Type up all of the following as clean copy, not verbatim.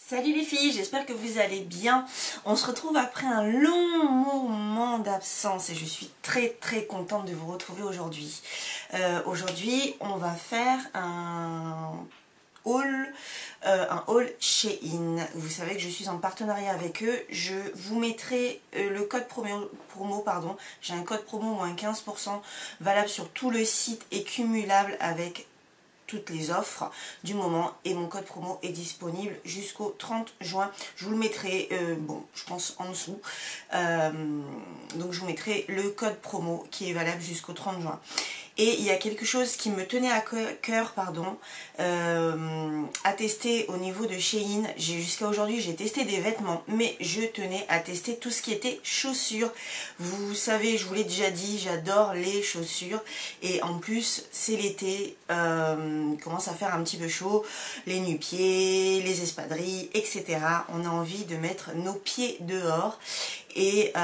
Salut les filles, j'espère que vous allez bien. On se retrouve après un long moment d'absence et je suis très contente de vous retrouver aujourd'hui. Aujourd'hui, on va faire un haul Shein. Vous savez que je suis en partenariat avec eux. Je vous mettrai le code promo, pardon. J'ai un code promo moins 15% valable sur tout le site et cumulable avec toutes les offres du moment, et mon code promo est disponible jusqu'au 30 juin. Je vous le mettrai, bon, je pense en dessous. Donc je vous mettrai le code promo qui est valable jusqu'au 30 juin. Et il y a quelque chose qui me tenait à cœur, pardon, à tester au niveau de Shein. Jusqu'à aujourd'hui, j'ai testé des vêtements, mais je tenais à tester tout ce qui était chaussures. Vous savez, je vous l'ai déjà dit, j'adore les chaussures. Et en plus, c'est l'été, il commence à faire un petit peu chaud. Les nu-pieds, les espadrilles, etc. On a envie de mettre nos pieds dehors. Et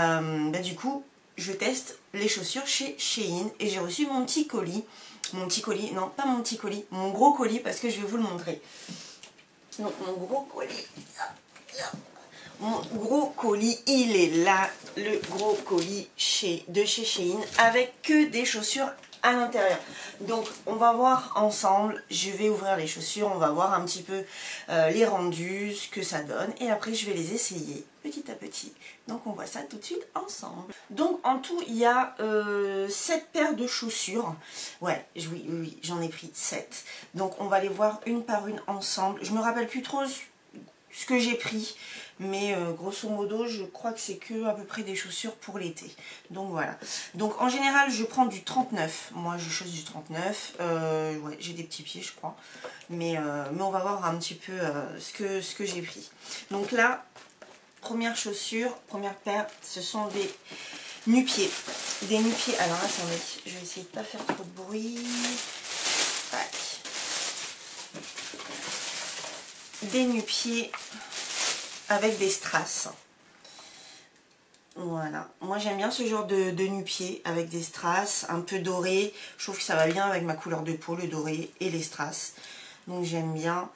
du coup, je teste les chaussures chez Shein et j'ai reçu mon petit colis. Mon petit colis, non pas mon petit colis, mon gros colis, parce que je vais vous le montrer. Donc mon gros colis, mon gros colis, il est là, le gros colis de chez Shein, avec que des chaussures à l'intérieur. Donc on va voir ensemble, je vais ouvrir les chaussures, on va voir un petit peu les rendus, ce que ça donne, et après je vais les essayer petit à petit. Donc on voit ça tout de suite ensemble. Donc en tout il y a 7 paires de chaussures. Ouais, oui, j'en ai pris 7. Donc on va les voir une par une ensemble. Je me rappelle plus trop ce que j'ai pris, mais grosso modo je crois que c'est que à peu près des chaussures pour l'été. Donc voilà. Donc en général je prends du 39. Moi je choisis du 39. Ouais, j'ai des petits pieds je crois. Mais on va voir un petit peu ce que j'ai pris. Donc là, première chaussure, première paire, ce sont des nu-pieds. Des nu-pieds. Alors attendez, je vais essayer de pas faire trop de bruit. Tac. Des nu-pieds avec des strass. Voilà. Moi j'aime bien ce genre de nu-pieds avec des strass, un peu doré. Je trouve que ça va bien avec ma couleur de peau, le doré et les strass. Donc j'aime bien.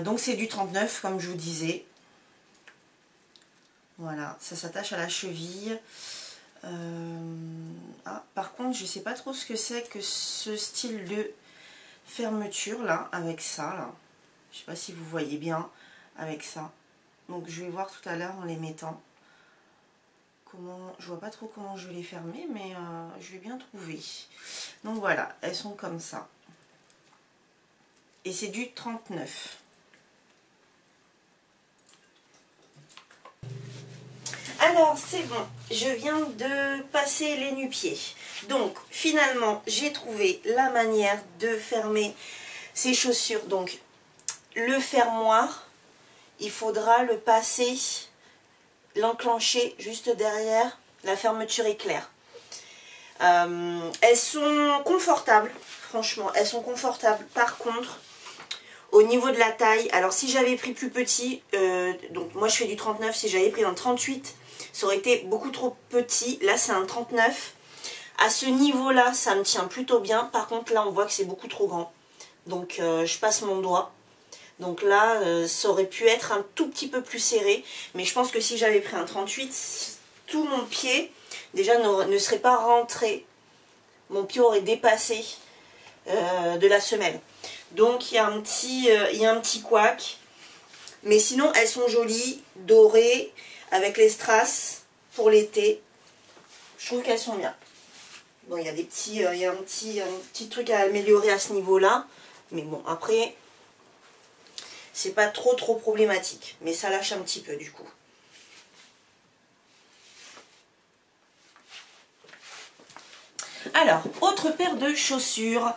Donc c'est du 39 comme je vous disais. Voilà, ça s'attache à la cheville. Par contre, je sais pas trop ce que c'est que ce style de fermeture là, avec ça là. Je sais pas si vous voyez bien avec ça. Donc je vais voir tout à l'heure en les mettant. Je vois pas trop comment je vais les fermer, mais je vais bien trouver. Donc voilà, elles sont comme ça. Et c'est du 39. Alors c'est bon, je viens de passer les nu-pieds. Donc finalement j'ai trouvé la manière de fermer ces chaussures. Donc le fermoir, il faudra le passer, l'enclencher juste derrière la fermeture éclair. Elles sont confortables, franchement elles sont confortables. Par contre, au niveau de la taille, alors si j'avais pris plus petit, donc moi je fais du 39, si j'avais pris un 38, ça aurait été beaucoup trop petit. Là c'est un 39. À ce niveau là ça me tient plutôt bien. Par contre là on voit que c'est beaucoup trop grand. Donc je passe mon doigt. Donc là ça aurait pu être un tout petit peu plus serré. Mais je pense que si j'avais pris un 38, tout mon pied déjà ne serait pas rentré. Mon pied aurait dépassé de la semelle. Donc il y a un petit couac. Mais sinon elles sont jolies, dorées, avec les strass pour l'été. Je trouve qu'elles sont bien. Bon, il y a des petits, il y a un petit truc à améliorer à ce niveau-là. Mais bon, après, c'est pas trop problématique. Mais ça lâche un petit peu du coup. Alors, autre paire de chaussures.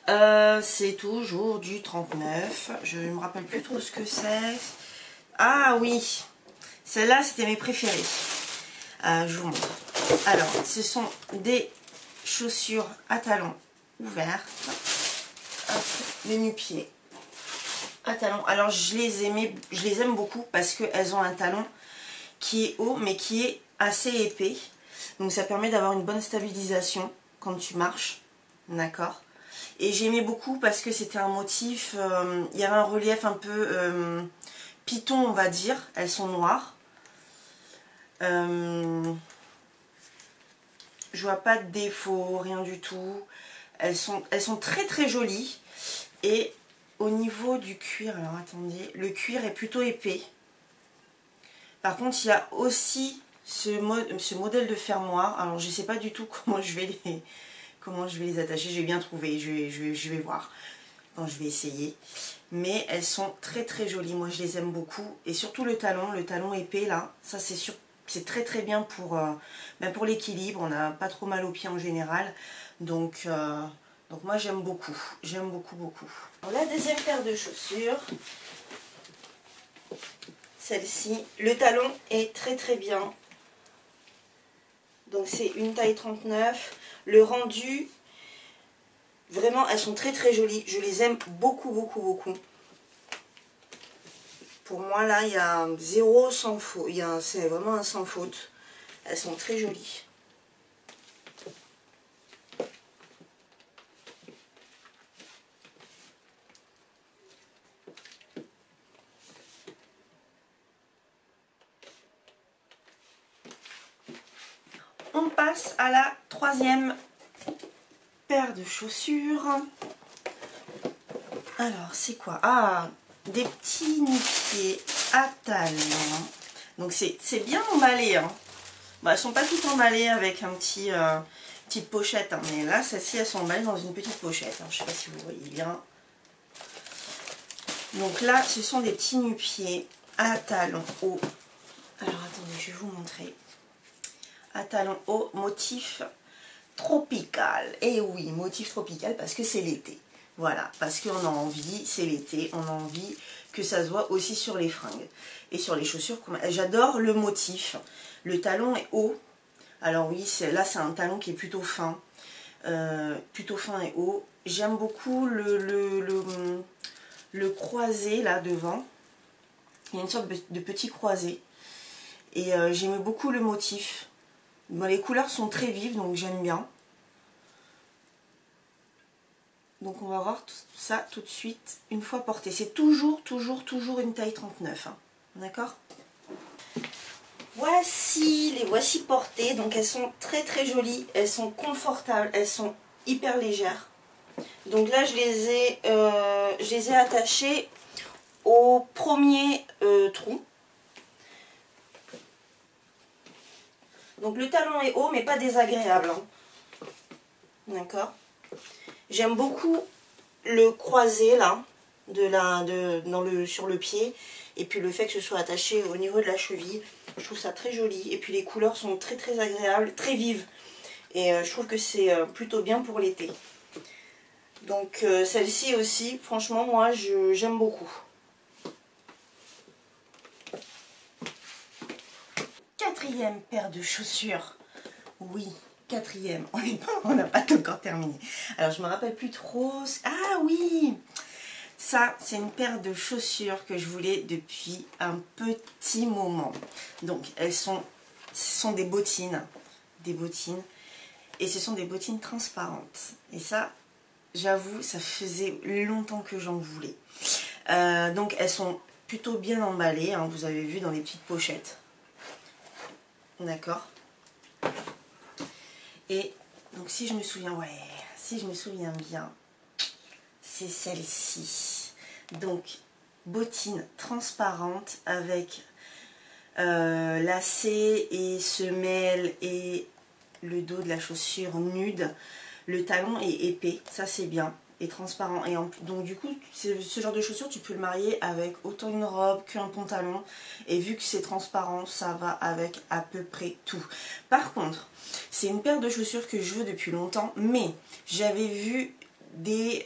C'est toujours du 39. Je ne me rappelle plus trop ce que c'est. Ah oui, celle-là, c'était mes préférées. Je vous montre. Alors, ce sont des chaussures à talons ouverts. Les nu-pieds à talons. Alors, je les aime beaucoup parce qu'elles ont un talon qui est haut, mais qui est assez épais. Donc, ça permet d'avoir une bonne stabilisation quand tu marches. D'accord. Et j'aimais beaucoup parce que c'était un motif, il y avait un relief un peu python, on va dire. Elles sont noires. Je vois pas de défaut, rien du tout. Elles sont très très jolies. Et au niveau du cuir, alors attendez, le cuir est plutôt épais. Par contre, il y a aussi ce modèle de fermoir. Alors, je ne sais pas du tout comment je vais les attacher. J'ai bien trouvé, je vais voir. Bon, je vais essayer. Mais elles sont très très jolies. Moi, je les aime beaucoup. Et surtout le talon épais là. Ça, c'est très très bien pour l'équilibre. On n'a pas trop mal aux pieds en général. Donc moi, j'aime beaucoup. J'aime beaucoup, beaucoup. Alors, la deuxième paire de chaussures. Celle-ci, le talon est très très bien. Donc c'est une taille 39. Le rendu, vraiment, elles sont très très jolies. Je les aime beaucoup, beaucoup, beaucoup. Pour moi, là, il y a zéro sans faute. C'est vraiment un sans faute. Elles sont très jolies. On passe à la troisième paire de chaussures. Alors, c'est quoi? Ah, des petits nu-pieds à talons. Donc, c'est bien emballé. Hein. Bon, elles sont pas toutes emballées avec un petite pochette. Hein, mais là, celles-ci, elles sont emballées dans une petite pochette. Alors, je sais pas si vous voyez bien. Donc là, ce sont des petits nu-pieds à talons hauts. Alors, attendez, je vais vous montrer. À talons hauts, motif tropical. Et oui, motif tropical parce que c'est l'été. Voilà, parce qu'on a envie, c'est l'été, on a envie que ça se voit aussi sur les fringues et sur les chaussures. J'adore le motif. Le talon est haut. Alors oui, là c'est un talon qui est plutôt fin et haut. J'aime beaucoup le croisé là devant. Il y a une sorte de petit croisé. Et j'aime beaucoup le motif. Bon, les couleurs sont très vives, donc j'aime bien. Donc on va voir tout ça tout de suite une fois porté. C'est toujours une taille 39. Hein. D'accord? Les voici portées. Donc elles sont très très jolies. Elles sont confortables. Elles sont hyper légères. Donc là je les ai attachées au premier trou. Donc le talon est haut mais pas désagréable. Hein. D'accord? J'aime beaucoup le croisé là, sur le pied. Et puis le fait que ce soit attaché au niveau de la cheville. Je trouve ça très joli. Et puis les couleurs sont très très agréables, très vives. Et je trouve que c'est plutôt bien pour l'été. Donc celle-ci aussi, franchement, moi j'aime beaucoup. Quatrième paire de chaussures. Oui, quatrième. On n'a pas encore terminé. Alors je me rappelle plus trop. Ah oui! Ça, c'est une paire de chaussures que je voulais depuis un petit moment. Donc, ce sont des bottines. Et ce sont des bottines transparentes. Et ça, j'avoue, ça faisait longtemps que j'en voulais. Donc, elles sont plutôt bien emballées. Hein, vous avez vu dans les petites pochettes. D'accord. Et donc, si je me souviens bien, c'est celle-ci. Donc, bottines transparentes avec lacets et semelles et le dos de la chaussure nude. Le talon est épais, ça c'est bien, et transparent. Et donc du coup, ce genre de chaussures, tu peux le marier avec autant une robe qu'un pantalon. Et vu que c'est transparent, ça va avec à peu près tout. Par contre, c'est une paire de chaussures que je veux depuis longtemps, mais j'avais vu des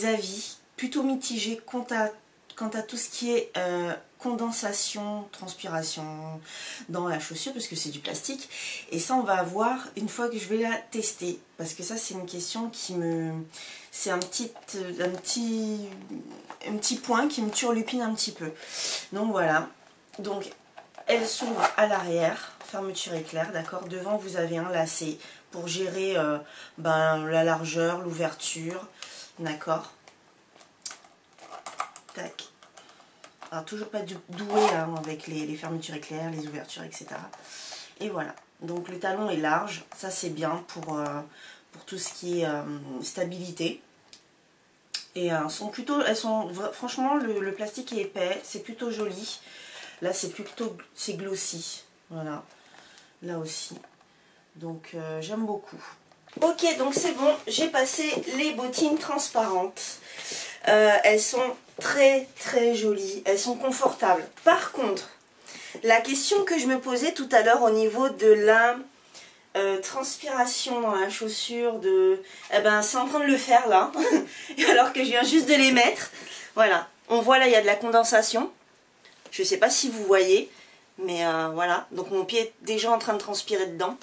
avis plutôt mitigés quant à tout ce qui est condensation, transpiration dans la chaussure, parce que c'est du plastique. Et ça, on va voir une fois que je vais la tester, parce que ça, c'est une question qui me... C'est un petit point qui me turlupine un petit peu. Donc voilà. Donc, elle s'ouvre à l'arrière, fermeture éclair, d'accord. Devant, vous avez un lacet pour gérer la largeur, l'ouverture, d'accord. Tac. Alors toujours pas doué hein, avec les fermetures éclairs, les ouvertures, etc. Et voilà. Donc le talon est large, ça c'est bien pour tout ce qui est stabilité. Et franchement le plastique est épais, c'est plutôt joli. Là c'est glossy, voilà, là aussi. Donc j'aime beaucoup. Ok, donc c'est bon, j'ai passé les bottines transparentes. Elles sont très très jolies, elles sont confortables. Par contre, la question que je me posais tout à l'heure au niveau de la transpiration dans la chaussure, eh ben, c'est en train de le faire là, alors que je viens juste de les mettre. Voilà, on voit là il y a de la condensation. Je ne sais pas si vous voyez, mais voilà. Donc mon pied est déjà en train de transpirer dedans.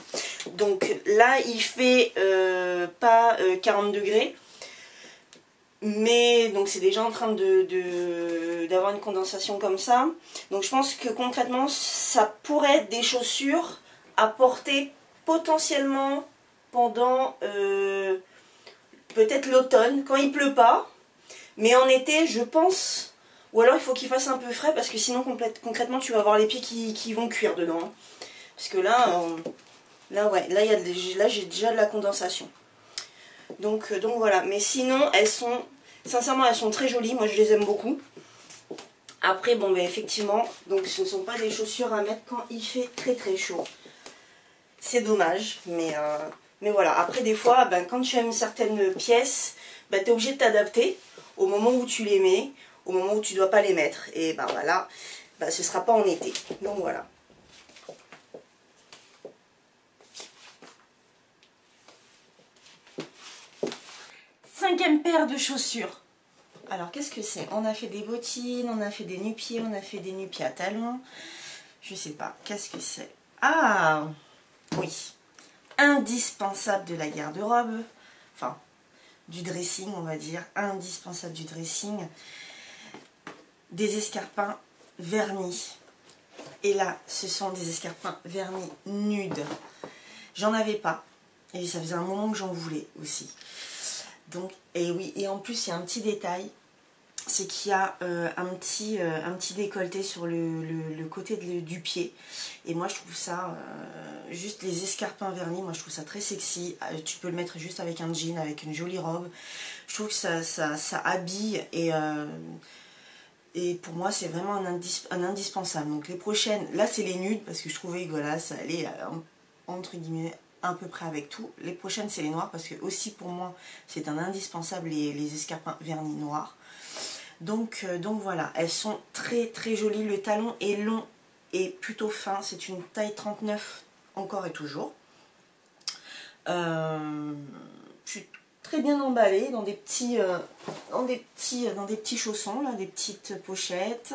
Donc là il fait pas 40 degrés. Mais donc c'est déjà en train d'avoir une condensation comme ça. Donc je pense que concrètement ça pourrait être des chaussures à porter potentiellement pendant peut-être l'automne quand il pleut pas. Mais en été je pense, ou alors il faut qu'il fasse un peu frais parce que sinon concrètement tu vas avoir les pieds qui vont cuire dedans. Parce que là, ouais, là j'ai déjà de la condensation. Donc voilà, mais sinon sincèrement elles sont très jolies, moi je les aime beaucoup. Après bon ben effectivement, donc ce ne sont pas des chaussures à mettre quand il fait très très chaud. C'est dommage, mais voilà, après des fois ben, quand tu aimes certaines pièces, ben, tu es obligé de t'adapter au moment où tu les mets, au moment où tu dois pas les mettre. Et ben voilà, ben, ce sera pas en été, donc voilà. Cinquième paire de chaussures. Alors qu'est-ce que c'est? On a fait des bottines, on a fait des nu-pieds, on a fait des nu-pieds à talons. Je sais pas, qu'est-ce que c'est? Ah oui, indispensable de la garde-robe. Enfin, du dressing on va dire. Indispensable du dressing. Des escarpins vernis. Et là, ce sont des escarpins vernis nudes. J'en avais pas. Et ça faisait un moment que j'en voulais aussi. Donc, et oui, et en plus il y a un petit détail, c'est qu'il y a un petit décolleté sur le côté du pied. Et moi je trouve ça, juste les escarpins vernis, moi je trouve ça très sexy. Tu peux le mettre juste avec un jean, avec une jolie robe. Je trouve que ça habille et pour moi c'est vraiment un indispensable. Donc les prochaines, là c'est les nudes parce que je trouvais que voilà, ça allait entre guillemets à peu près avec tout. Les prochaines c'est les noirs parce que aussi pour moi c'est un indispensable les escarpins vernis noirs. Donc voilà, elles sont très très jolies. Le talon est long et plutôt fin, c'est une taille 39 encore et toujours. Je suis très bien emballée dans des petits chaussons là, des petites pochettes.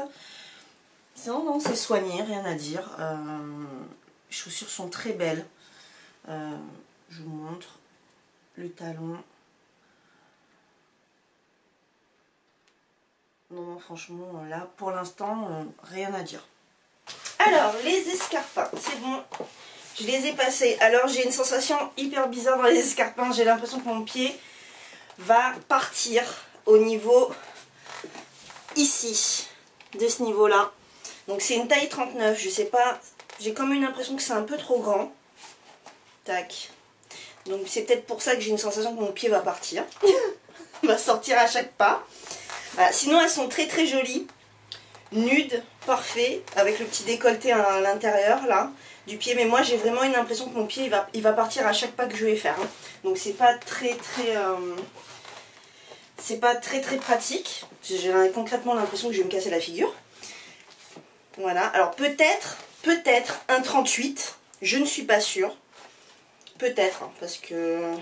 Non, c'est soigné, rien à dire. Les chaussures sont très belles. Je vous montre le talon. Non, franchement, là, pour l'instant, rien à dire. Alors, les escarpins, c'est bon. Je les ai passés. Alors, j'ai une sensation hyper bizarre dans les escarpins. J'ai l'impression que mon pied va partir au niveau ici, de ce niveau-là. Donc, c'est une taille 39. Je sais pas, j'ai comme une impression que c'est un peu trop grand. Tac. Donc, c'est peut-être pour ça que j'ai une sensation que mon pied va partir. Va sortir à chaque pas. Voilà. Sinon elles sont très très jolies, nudes, parfait, avec le petit décolleté à l'intérieur là du pied, mais moi j'ai vraiment une impression que mon pied il va partir à chaque pas que je vais faire, hein. Donc c'est pas très pratique. J'ai concrètement l'impression que je vais me casser la figure. Voilà, alors peut-être un 38, je ne suis pas sûre, peut-être, hein, parce que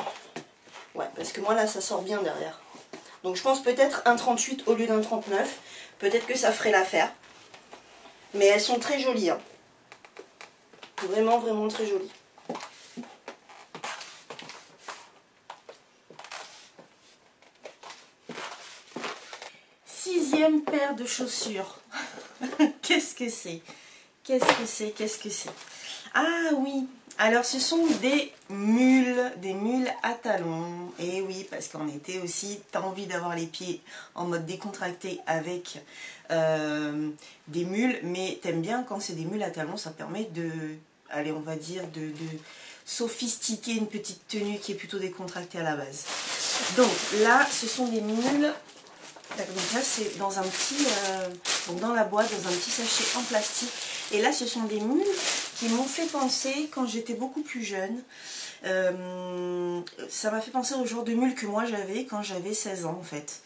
moi là ça sort bien derrière. Donc je pense peut-être un 38 au lieu d'un 39. Peut-être que ça ferait l'affaire. Mais elles sont très jolies, hein. Vraiment, vraiment très jolies. Sixième paire de chaussures. Qu'est-ce que c'est? Qu'est-ce que c'est? Ah oui, Alors ce sont des mules à talons. Et oui, parce qu'en été aussi, tu as envie d'avoir les pieds en mode décontracté avec des mules. Mais t'aimes bien quand c'est des mules à talons, ça permet de, allez, on va dire, de sophistiquer une petite tenue qui est plutôt décontractée à la base. Donc là, ce sont des mules. Donc là, c'est dans un petit, dans la boîte, dans un petit sachet en plastique. Et là, ce sont des mules qui m'ont fait penser, quand j'étais beaucoup plus jeune, ça m'a fait penser au genre de mules que moi j'avais quand j'avais 16 ans en fait,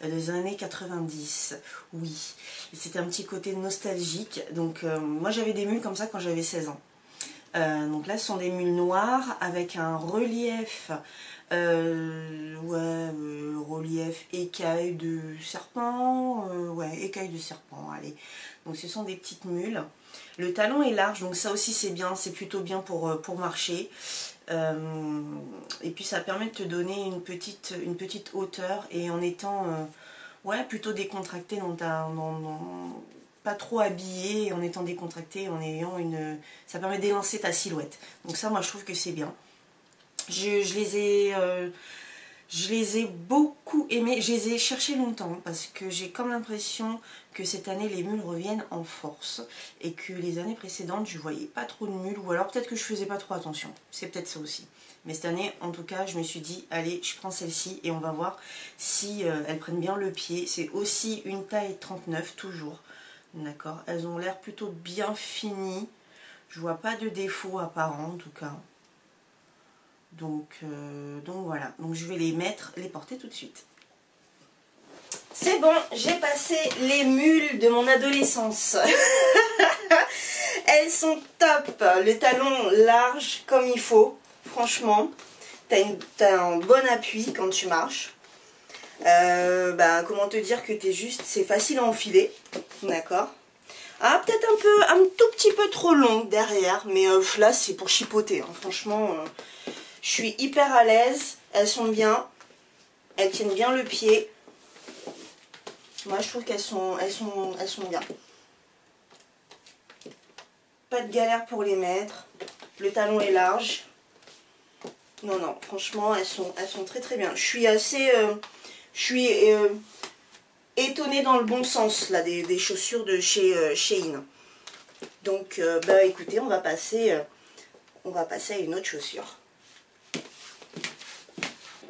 des années 90, oui. C'était un petit côté nostalgique, donc moi j'avais des mules comme ça quand j'avais 16 ans. Donc là, ce sont des mules noires avec un relief, relief écaille de serpent, écaille de serpent, allez. Donc ce sont des petites mules. Le talon est large, donc ça aussi c'est bien, c'est plutôt bien pour marcher. Et puis ça permet de te donner une petite hauteur et en étant plutôt décontracté pas trop habillé, en étant décontracté, en ayant ça permet d'élancer ta silhouette. Donc ça, moi je trouve que c'est bien. Je les ai beaucoup aimés, je les ai cherchés longtemps parce que j'ai comme l'impression que cette année les mules reviennent en force et que les années précédentes je voyais pas trop de mules, ou alors peut-être que je faisais pas trop attention, c'est peut-être ça aussi. Mais cette année en tout cas je me suis dit allez, je prends celle-ci et on va voir si elles prennent bien le pied. C'est aussi une taille 39 toujours, d'accord, elles ont l'air plutôt bien finies, je vois pas de défaut apparent en tout cas. Donc voilà, donc je vais les porter tout de suite. C'est bon, j'ai passé les mules de mon adolescence. Elles sont top, le talon large comme il faut, franchement. T'as un bon appui quand tu marches. Comment te dire que c'est facile à enfiler, d'accord. Ah, peut-être un tout petit peu trop longue derrière, mais là c'est pour chipoter, hein. Franchement... je suis hyper à l'aise, elles sont bien, elles tiennent bien le pied. Moi je trouve qu'elles sont bien. Pas de galère pour les mettre, le talon est large. Non, non, franchement elles sont très très bien. Je suis étonnée dans le bon sens là des chaussures de chez Shein. Donc écoutez, on va passer à une autre chaussure.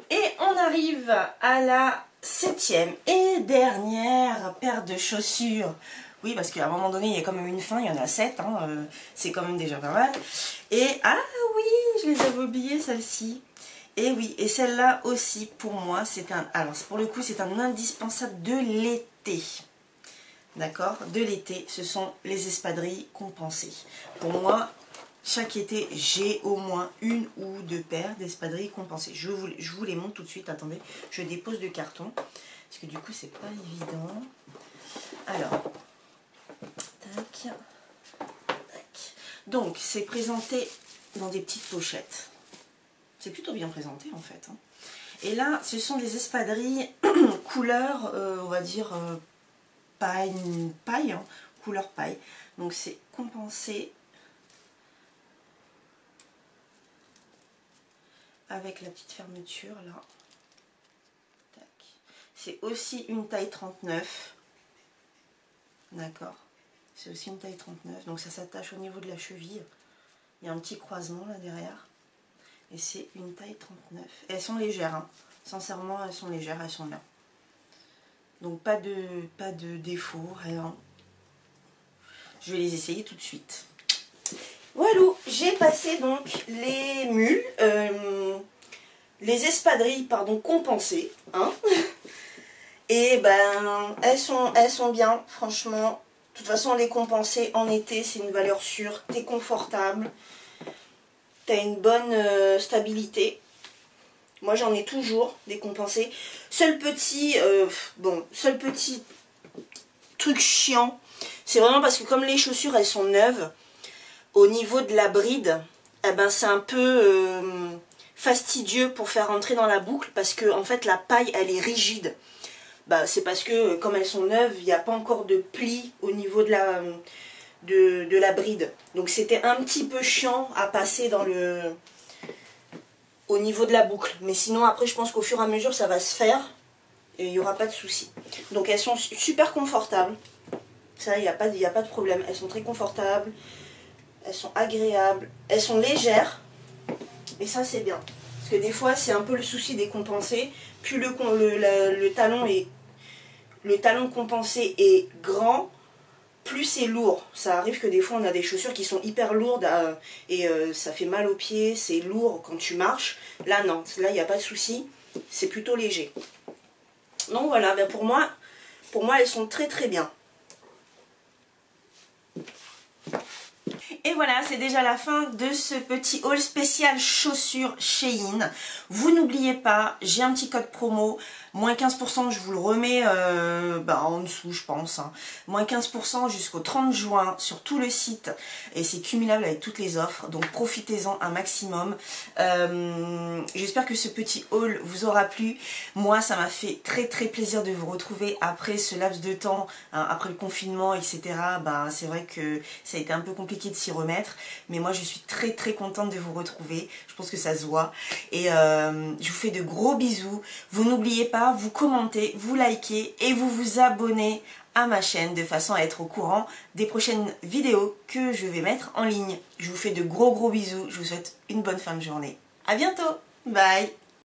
Et on arrive à la 7e et dernière paire de chaussures. Oui, parce qu'à un moment donné, il y a quand même une fin, il y en a 7, hein, c'est quand même déjà pas mal. Et, ah oui, je les avais oubliées, celle-ci. Et oui, et celle-là aussi, pour moi, alors pour le coup, c'est un indispensable de l'été. D'accord? De l'été, ce sont les espadrilles compensées. Pour moi... chaque été, j'ai au moins une ou deux paires d'espadrilles compensées. Je vous les montre tout de suite. Attendez, je dépose le carton. Parce que du coup, c'est pas évident. Alors, tac, tac. Donc, c'est présenté dans des petites pochettes. C'est plutôt bien présenté, en fait. Et là, ce sont des espadrilles couleur, on va dire, paille, hein, couleur paille. Donc, c'est compensé avec la petite fermeture là. C'est aussi une taille 39. D'accord. C'est aussi une taille 39. Donc ça s'attache au niveau de la cheville. Il y a un petit croisement là derrière. Et c'est une taille 39. Et elles sont légères. Hein. Sincèrement, elles sont légères, elles sont bien. Donc pas de défaut, rien. Je vais les essayer tout de suite. Voilà, j'ai passé donc les mules, les espadrilles, pardon, compensées, hein. Et elles sont bien, franchement. De toute façon, les compensées en été, c'est une valeur sûre. T'es confortable, t'as une bonne stabilité. Moi, j'en ai toujours des compensées. Seul petit truc chiant, c'est vraiment parce que comme les chaussures, elles sont neuves. Au niveau de la bride, c'est un peu fastidieux pour faire rentrer dans la boucle parce que en fait la paille elle est rigide. C'est parce que comme elles sont neuves, il n'y a pas encore de pli au niveau de de la bride. Donc c'était un petit peu chiant à passer dans au niveau de la boucle. Mais sinon après je pense qu'au fur et à mesure ça va se faire et il n'y aura pas de souci. Donc elles sont super confortables. Ça, il n'y a pas de problème. Elles sont très confortables. Elles sont agréables. Elles sont légères. Et ça c'est bien. Parce que des fois c'est un peu le souci des compensés. Plus le talon compensé est grand, plus c'est lourd. Ça arrive que des fois on a des chaussures qui sont hyper lourdes et ça fait mal aux pieds, c'est lourd quand tu marches. Là non, là il n'y a pas de souci, c'est plutôt léger. Donc voilà, ben pour moi elles sont très très bien. Et voilà, c'est déjà la fin de ce petit haul spécial chaussures Shein. Vous n'oubliez pas, j'ai un petit code promo, moins 15%, je vous le remets en dessous je pense. Hein. Moins 15% jusqu'au 30 juin sur tout le site. Et c'est cumulable avec toutes les offres, donc profitez-en un maximum. J'espère que ce petit haul vous aura plu. Moi, ça m'a fait très très plaisir de vous retrouver après ce laps de temps, hein, après le confinement, etc. Ben, c'est vrai que ça a été un peu compliqué de s'y remettre, mais moi je suis très très contente de vous retrouver, je pense que ça se voit, et je vous fais de gros bisous. Vous n'oubliez pas, vous commentez, vous likez et vous vous abonnez à ma chaîne de façon à être au courant des prochaines vidéos que je vais mettre en ligne. Je vous fais de gros bisous, je vous souhaite une bonne fin de journée. À bientôt, bye.